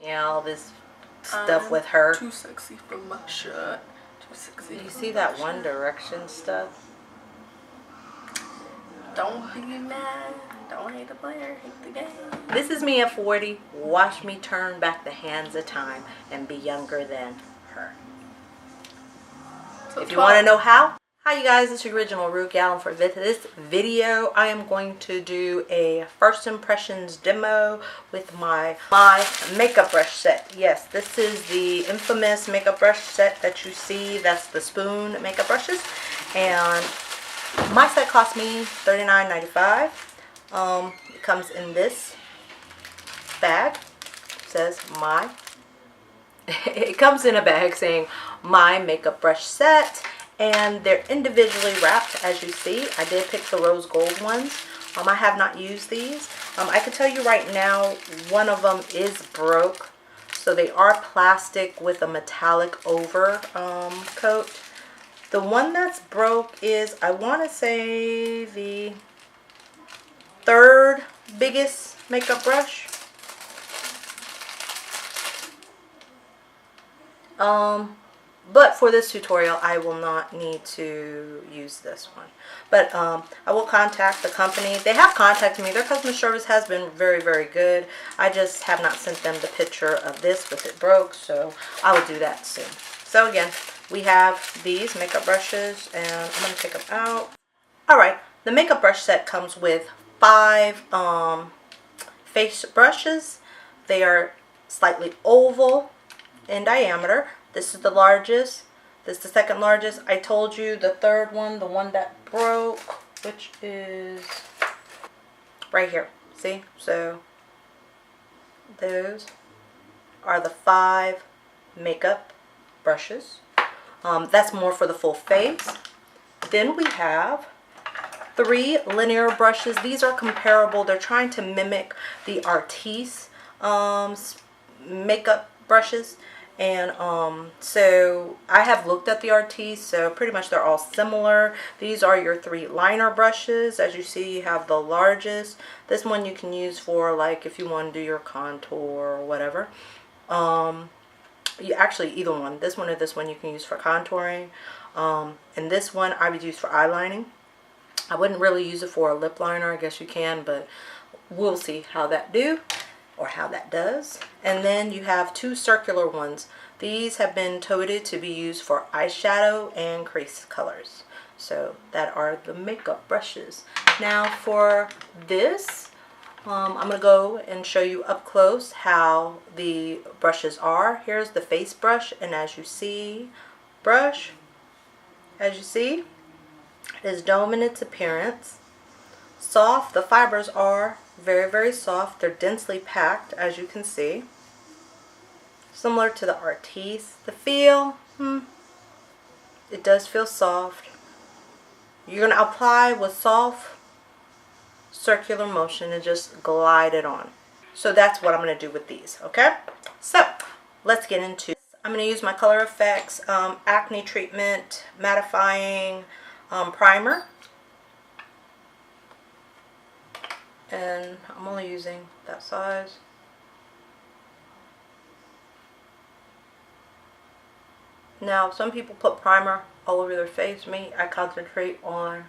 Yeah, all this stuff with her. Too sexy for my shirt. Too sexy. You see that One Direction stuff? Don't be mad. Don't hate the player, hate the game. This is me at 40. Watch me turn back the hands of time and be younger than her. So if you want to know how, hi you guys, it's your original Rudegal, and for this video I am going to do a first impressions demo with my makeup brush set. Yes, this is the infamous makeup brush set that you see. That's the spoon makeup brushes, and my set cost me $39.95. It comes in this bag. It says my. It comes in a bag saying my makeup brush set, and they're individually wrapped, as you see. I did pick the rose gold ones. I have not used these. I can tell you right now, one of them is broke. So they are plastic with a metallic over coat. The one that's broke is, I want to say, the third biggest makeup brush. But for this tutorial I will not need to use this one, but I will contact the company. They have contacted me. Their customer service has been very, very good. I just have not sent them the picture of this with it broke, so I will do that soon. So again, we have these makeup brushes, and I'm going to take them out. Alright, the makeup brush set comes with 5 face brushes. They are slightly oval in diameter. This is the largest. This is the second largest. I told you the third one, the one that broke, which is right here. See? So those are the 5 makeup brushes. That's more for the full face. Then we have 3 linear brushes. These are comparable. They're trying to mimic the Artiste makeup brushes. And so I have looked at the Artiste, so pretty much they're all similar. These are your 3 liner brushes. As you see, you have the largest. This one you can use for, like, if you want to do your contour or whatever. Actually, either one. This one or this one you can use for contouring. And this one I would use for eyelining. I wouldn't really use it for a lip liner. I guess you can, but we'll see how that do. Or how that does. And then you have 2 circular ones. These have been toted to be used for eyeshadow and crease colors. So that are the makeup brushes. Now for this, I'm going to go and show you up close how the brushes are. Here's the face brush, and as you see, as you see, it is dome in its appearance. Soft, the fibers are very, very soft. They're densely packed, as you can see. Similar to the Artiste. The feel, it does feel soft. You're going to apply with soft circular motion and just glide it on. So that's what I'm going to do with these, okay? So let's get into it. I'm going to use my Color Effects Acne Treatment Mattifying Primer. And I'm only using that size. Now, some people put primer all over their face. Me, I concentrate on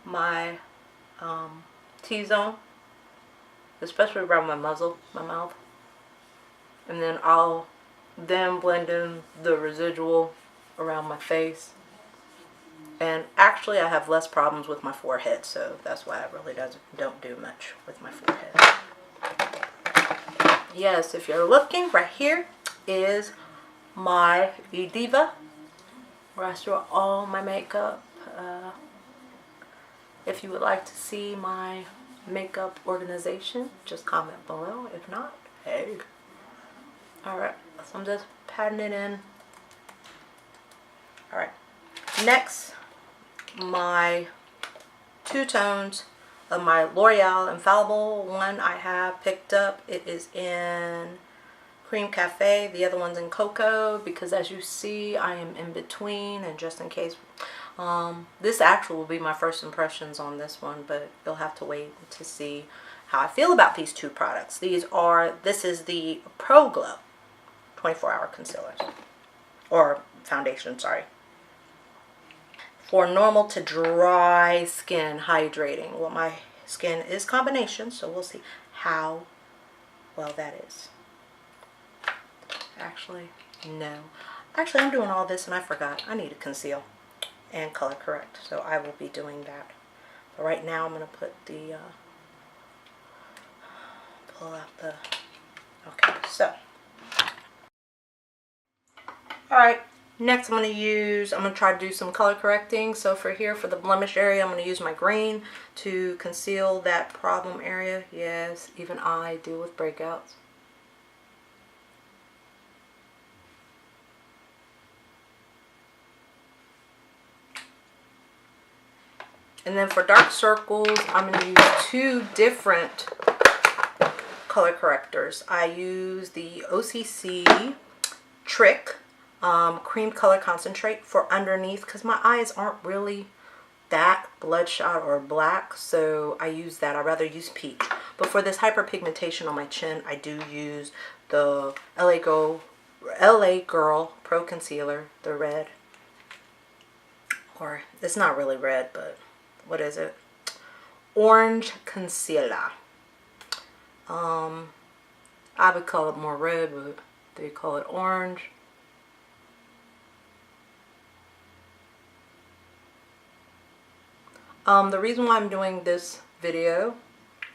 my T-zone, especially around my muzzle, my mouth. And then I'll blend in the residual around my face. And actually I have less problems with my forehead, so that's why I really don't do much with my forehead. Yes, if you're looking, right here is my Diva, where I store all my makeup. If you would like to see my makeup organization, just comment below. If not, hey. Alright, so I'm just patting it in. Alright, next, my 2 tones of my L'Oreal Infallible. One I have picked up. It is in Creme Cafe. The other one's in Cocoa, because as you see I am in between, and just in case This actually will be my first impressions on this one, but you'll have to wait to see how I feel about these two products. This is the Pro Glow 24-hour concealer, or foundation, sorry. For normal to dry skin, hydrating. Well, my skin is combination, so we'll see how well that is. Actually, no. Actually, I'm doing all this and I forgot. I need to conceal and color correct, so I will be doing that. But right now, I'm going to put the, pull out the, okay, so. Alright, next I'm going to try to do some color correcting. So for here, for the blemish area, I'm going to use my green to conceal that problem area. Yes, even I deal with breakouts. And then for dark circles, I'm going to use two different color correctors. I use the OCC Trick Cream Color Concentrate for underneath, because my eyes aren't really that bloodshot or black, so I use that. I'd rather use peach. But for this hyperpigmentation on my chin, I do use the LA Girl Pro Concealer, the red. Or, it's not really red, but what is it? Orange Concealer. I would call it more red, but they call it orange. The reason why I'm doing this video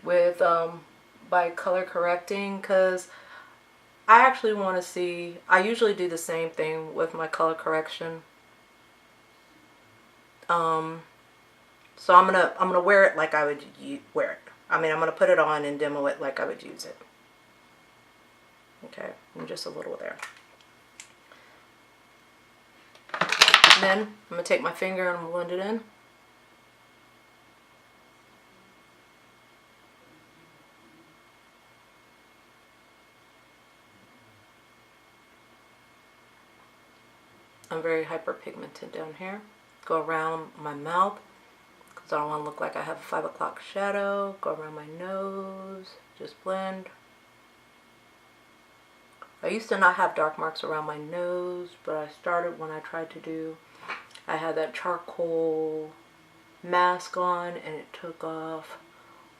with by color correcting, because I actually want to see, I usually do the same thing with my color correction. So I'm gonna wear it like I would wear it. I mean, I'm gonna put it on and demo it like I would use it. Okay, and just a little there. And then I'm gonna take my finger and blend it in. I'm very hyperpigmented down here. Go around my mouth, because I don't want to look like I have a 5 o'clock shadow. Go around my nose, just blend. I used to not have dark marks around my nose, but I started when I tried to do, I had that charcoal mask on and it took off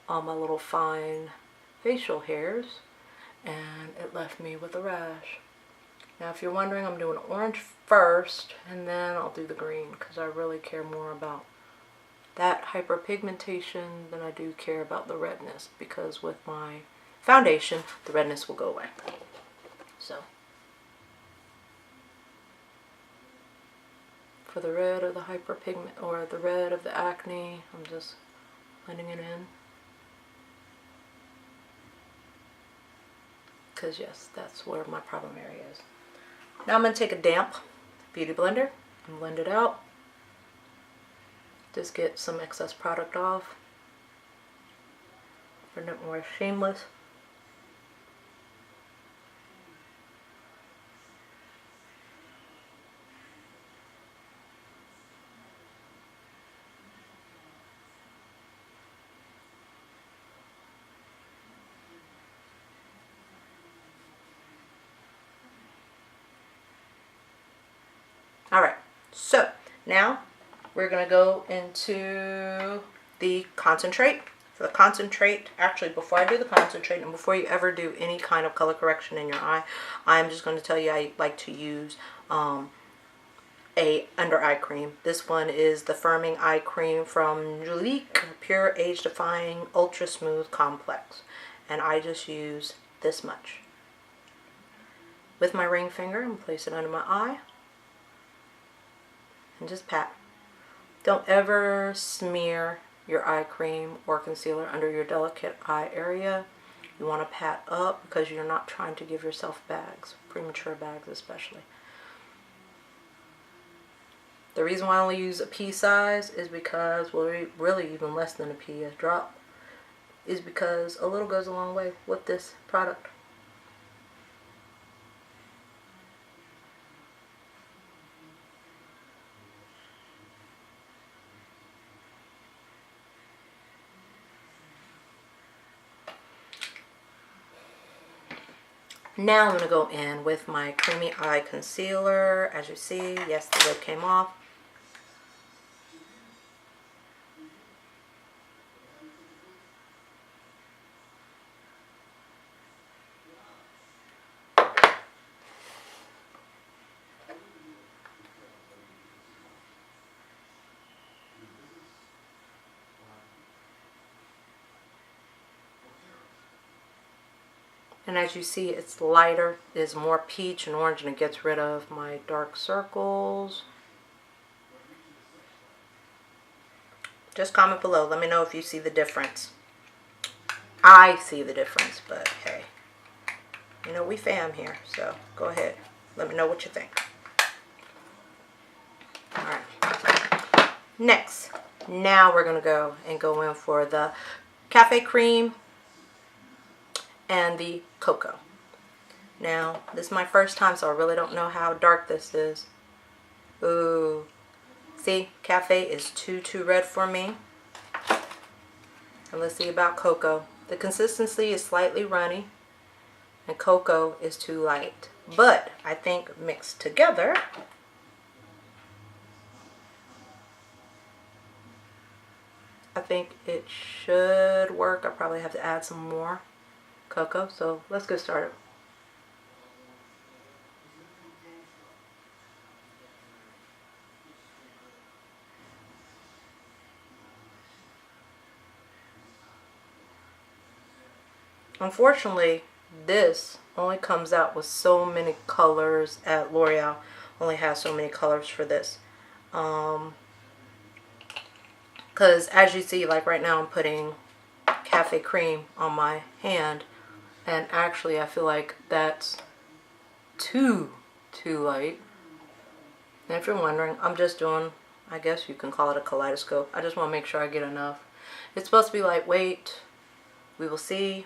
all my little fine facial hairs and it left me with a rash. Now if you're wondering, I'm doing orange first and then I'll do the green, because I really care more about that hyperpigmentation than I do care about the redness, because with my foundation the redness will go away. So for the red of the hyperpigment, or the red of the acne, I'm just blending it in, because yes, that's where my problem area is. Now I'm going to take a damp beauty blender and blend it out. Just get some excess product off. Bring it more seamless. Alright, so now we're going to go into the concentrate. For the concentrate, actually before I do the concentrate and before you ever do any kind of color correction in your eye, I'm just going to tell you I like to use a under eye cream. This one is the Firming Eye Cream from Julique Pure Age Defying Ultra Smooth Complex. And I just use this much. With my ring finger, I'm going to place it under my eye. And just pat. Don't ever smear your eye cream or concealer under your delicate eye area. You want to pat up because you're not trying to give yourself bags, premature bags especially. The reason why I only use a pea size is because, well, really even less than a pea, a drop, is because a little goes a long way with this product. Now I'm going to go in with my Creamy Eye Concealer. As you see, yes, the lid came off. And as you see, it's lighter, it's more peach and orange, and it gets rid of my dark circles. Just comment below. Let me know if you see the difference. I see the difference, but hey, you know, we fam here, so go ahead. Let me know what you think. Alright. Next, now we're going to go in for the Cafe Creme and the Cocoa. Now, this is my first time, so I really don't know how dark this is. Ooh. See, Cafe is too red for me. And let's see about Cocoa. The consistency is slightly runny, and Cocoa is too light. But I think mixed together, I think it should work. I probably have to add some more Cocoa, so let's get started. Unfortunately, this only comes out with so many colors. At L'Oreal only has so many colors for this. Because as you see, like right now I'm putting Cafe Creme on my hand, and actually I feel like that's too light. And if you're wondering, I'm just doing, I guess you can call it a kaleidoscope. I just want to make sure I get enough. It's supposed to be lightweight. We will see.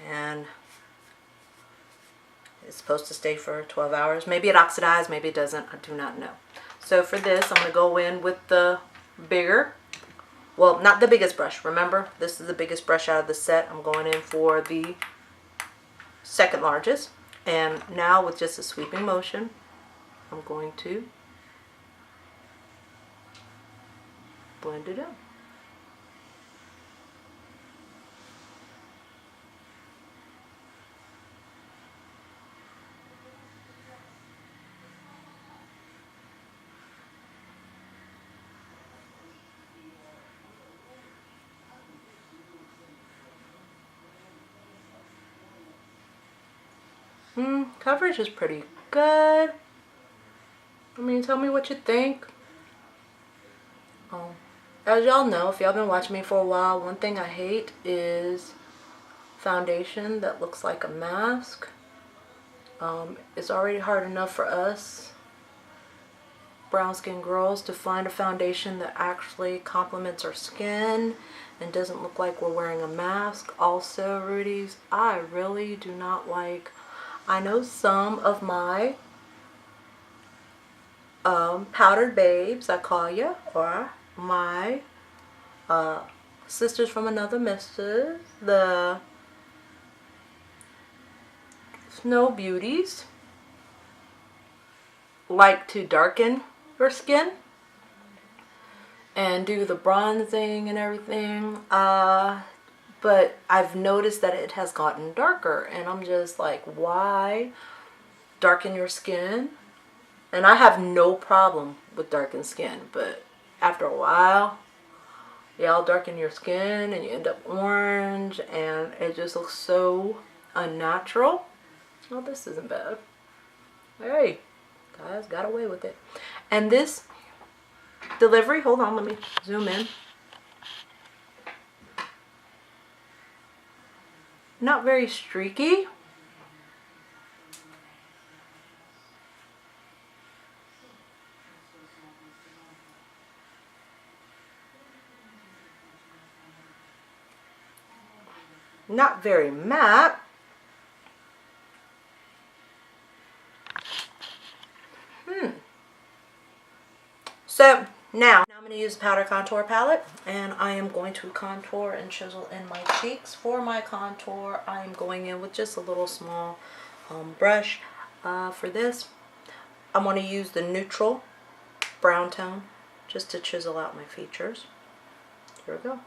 And it's supposed to stay for 12 hours. Maybe it oxidizes, maybe it doesn't. I do not know. So for this, I'm going to go in with the bigger, well, not the biggest brush. Remember, this is the biggest brush out of the set. I'm going in for the second largest. And now with just a sweeping motion, I'm going to blend it in. Coverage is pretty good. I mean, tell me what you think. As y'all know, if y'all been watching me for a while, one thing I hate is foundation that looks like a mask. It's already hard enough for us brown skin girls to find a foundation that actually complements our skin and doesn't look like we're wearing a mask. Also, Rudies, I really do not like, I know some of my powdered babes, I call you, or my sisters from another missus, the Snow Beauties, like to darken your skin and do the bronzing and everything, but I've noticed that it has gotten darker, and I'm just like, why darken your skin? And I have no problem with darkened skin, but after a while, y'all darken your skin and you end up orange, and it just looks so unnatural. Oh, this isn't bad. Hey, guys, got away with it. And this delivery, hold on, let me zoom in. Not very streaky. Not very matte. So now I'm going to use the powder contour palette, and I am going to contour and chisel in my cheeks. For my contour, I am going in with just a little small brush. For this, I'm going to use the neutral brown tone just to chisel out my features. Here we go.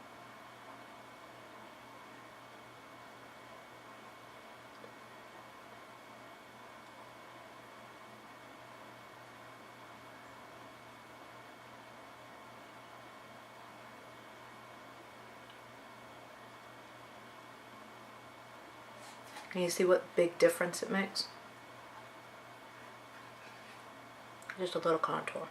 Can you see what big difference it makes? Just a little contour.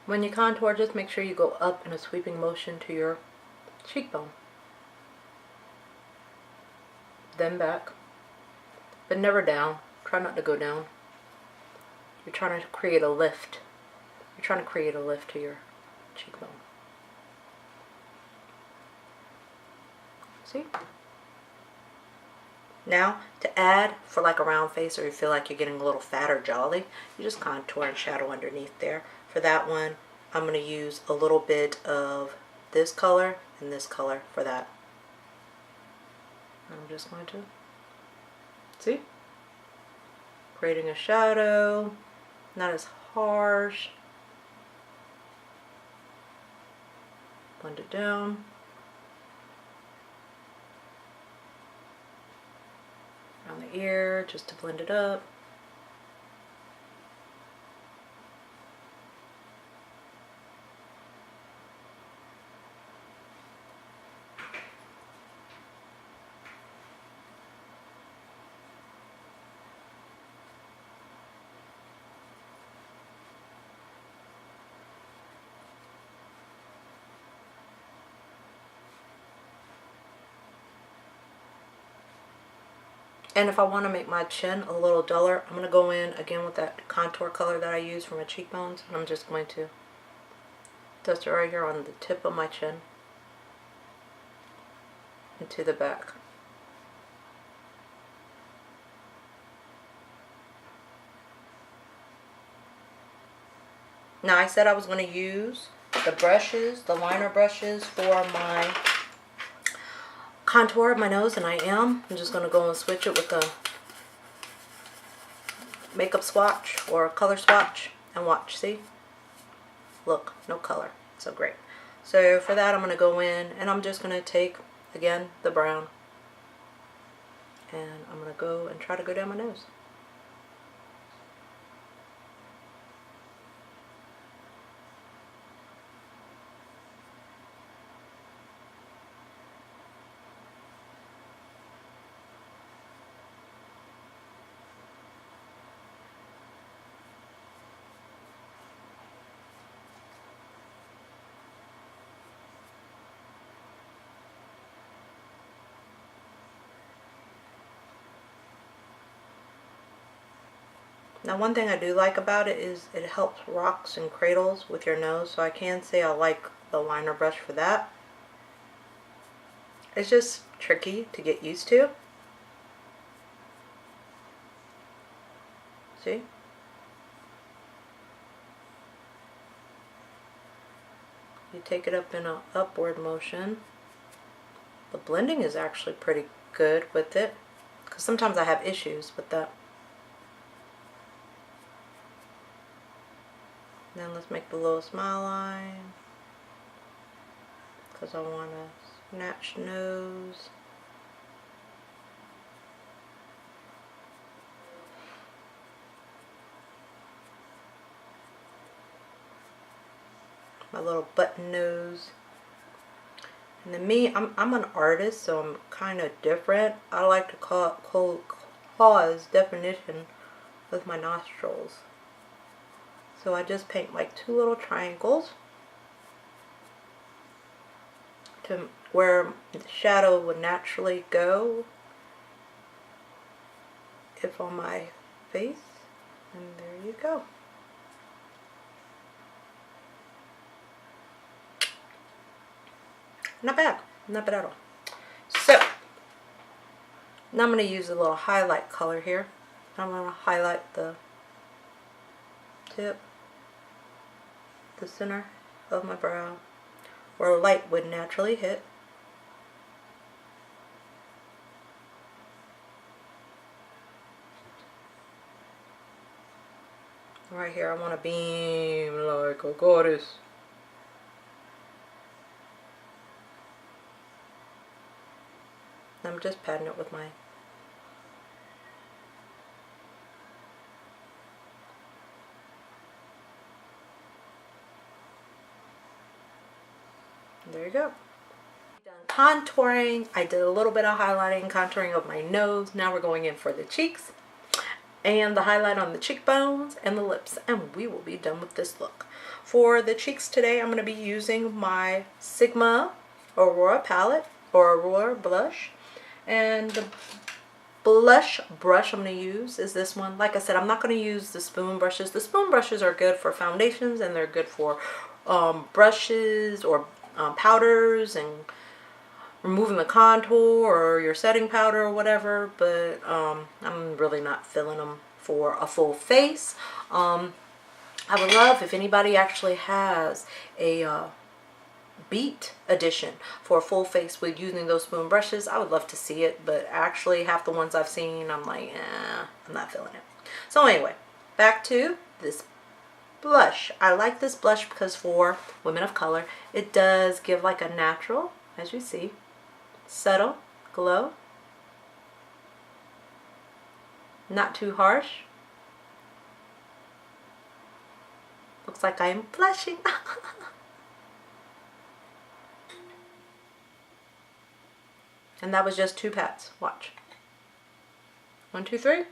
When you contour, just make sure you go up in a sweeping motion to your cheekbone. Then back, but never down. Try not to go down. You're trying to create a lift. You're trying to create a lift to your cheekbone. See? Now, to add for like a round face, or you feel like you're getting a little fat or jolly, you just contour and shadow underneath there. For that one, I'm going to use a little bit of this color and this color for that. I'm just going to, see? Creating a shadow, not as harsh. Blend it down. Around the ear, just to blend it up. And if I want to make my chin a little duller, I'm going to go in again with that contour color that I use for my cheekbones. And I'm just going to dust it right here on the tip of my chin and to the back. Now I said I was going to use the brushes, the liner brushes for my contour of my nose, and I am. I'm just going to go and switch it with a makeup swatch or a color swatch and watch. See? Look, no color. So great. So for that I'm going to go in and I'm just going to take, again, the brown, and I'm going to go and try to go down my nose. Now one thing I do like about it is it helps rocks and cradles with your nose, so I can say I like the liner brush for that. It's just tricky to get used to. See? You take it up in an upward motion. The blending is actually pretty good with it, because sometimes I have issues with that. Then let's make the little smile line, because I want a snatched nose. My little button nose. And then me, I'm an artist, so I'm kind of different. I like to cause definition with my nostrils. So I just paint like two little triangles to where the shadow would naturally go if on my face. And there you go. Not bad. Not bad at all. So, now I'm going to use a little highlight color here. I'm going to highlight the tip, the center of my brow, where light would naturally hit. Right here, I want to beam like a goddess. I'm just patting it with my there you go. Done contouring. I did a little bit of highlighting and contouring of my nose. Now we're going in for the cheeks and the highlight on the cheekbones and the lips, and we will be done with this look. For the cheeks today, I'm going to be using my Sigma Aurora palette or Aurora blush, and the blush brush I'm going to use is this one. Like I said, I'm not going to use the spoon brushes. The spoon brushes are good for foundations, and they're good for brushes or powders and removing the contour or your setting powder or whatever, but I'm really not filling them for a full face. I would love if anybody actually has a beat edition for a full face with using those spoon brushes. I would love to see it, but actually half the ones I've seen, I'm like, I'm not feeling it. So anyway, back to this blush. I like this blush because for women of color, it does give like a natural, as you see, subtle glow. Not too harsh. Looks like I am blushing. And that was just 2 pats. Watch. 1, 2, 3.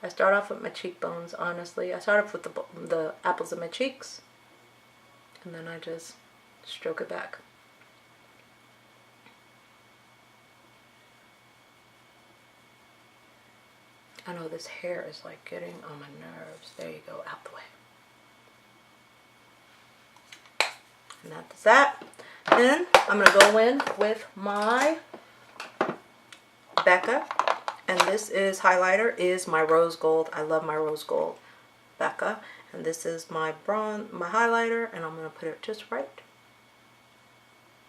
I start off with my cheekbones, honestly. I start off with the apples of my cheeks, and then I just stroke it back. I know this hair is like getting on my nerves. There you go, out the way. And that's that. Then I'm going to go in with my Becca. And this is highlighter, is my rose gold. I love my rose gold Becca. And this is my bronze, my highlighter, and I'm going to put it just right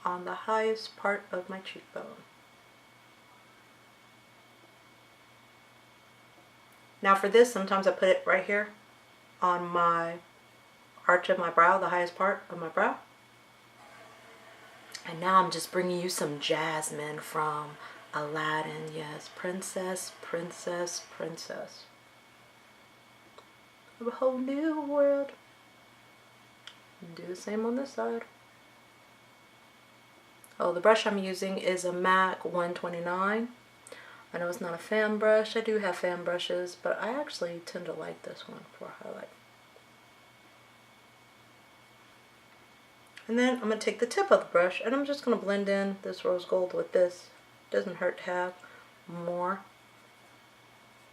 on the highest part of my cheekbone. Now for this, sometimes I put it right here on my arch of my brow, the highest part of my brow. And now I'm just bringing you some jasmine from Aladdin. Yes, princess, princess, princess of a whole new world. And do the same on this side. Oh, the brush I'm using is a MAC 129. I know it's not a fan brush. I do have fan brushes, but I actually tend to like this one for highlight. And then I'm going to take the tip of the brush and I'm just going to blend in this rose gold with this. Doesn't hurt to have more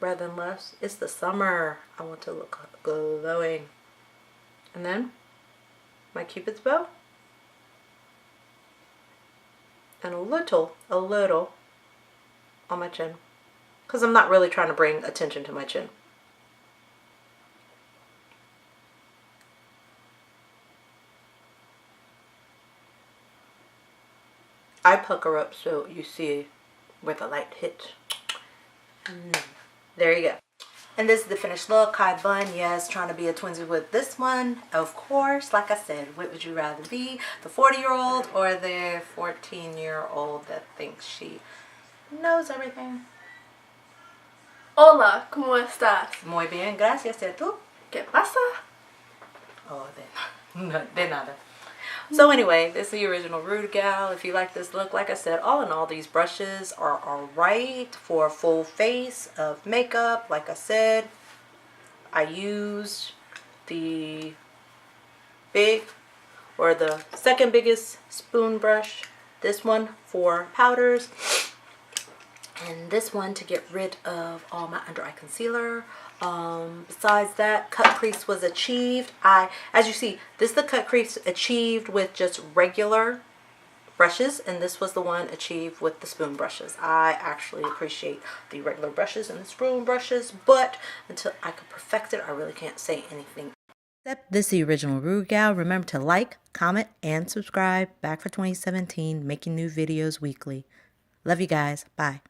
rather than less. It's the summer. I want to look glowing. And then my Cupid's bow. And a little on my chin. Because I'm not really trying to bring attention to my chin. I pucker up so you see where the light hits. There you go. And this is the finished look. High bun, yes, trying to be a twinsy with this one. Of course, like I said, what would you rather be? The 40-year-old or the 14-year-old that thinks she knows everything? Hola, ¿cómo estás? Muy bien, gracias. ¿Y tú? ¿Qué pasa? Oh, de nada. So anyway, this is the original Rudegal. If you like this look, like I said, all in all, these brushes are alright for a full face of makeup. Like I said, I used the big or the second biggest spoon brush. This one for powders. And this one to get rid of all my under eye concealer. Besides that, cut crease was achieved. As you see, this is the cut crease achieved with just regular brushes, and this was the one achieved with the spoon brushes. I actually appreciate the regular brushes and the spoon brushes, but until I can perfect it, I really can't say anything. Except this is the original Rudegal. Remember to like, comment, and subscribe. Back for 2017, making new videos weekly. Love you guys. Bye.